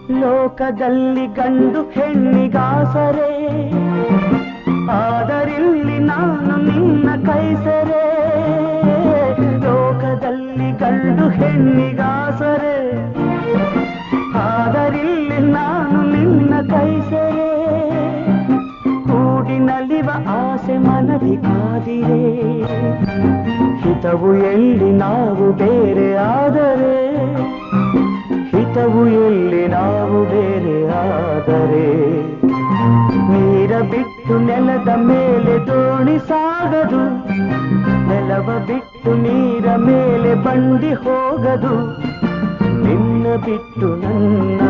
ಲೋಕದಲ್ಲಿ ಗಂಡು ಹೆಣ್ಣಿಗಾಸರೆ, ಆದರಿಲ್ಲಿ ನಾನು ನಿನ್ನ ಕೈಸರೆ. ಲೋಕದಲ್ಲಿ ಗಂಡು ಹೆಣ್ಣಿಗಾಸರೆ, ಆದರಿಲ್ಲಿ ನಾನು ನಿನ್ನ ಕೈಸರೆ. ಕೂಡಿನಲಿವ ಆಸೆ ಮನದಿ ಕಾದಿರೆ, ಹಿತವು ಎಲ್ಲಿ ನಾವು ಬೇರೆ ಆದರೆ, ಹಿತವು ಎಲ್ಲಿ ನಾವು ಬೇರೆ ಆದರೆ. ನೀರ ಬಿಟ್ಟು ನೆಲದ ಮೇಲೆ ದೋಣಿ ಸಾಗದು, ನೆಲವ ಬಿಟ್ಟು ನೀರ ಮೇಲೆ ಬಂಡಿ ಹೋಗದು. ನಿನ್ನ ಬಿಟ್ಟು ನನ್ನ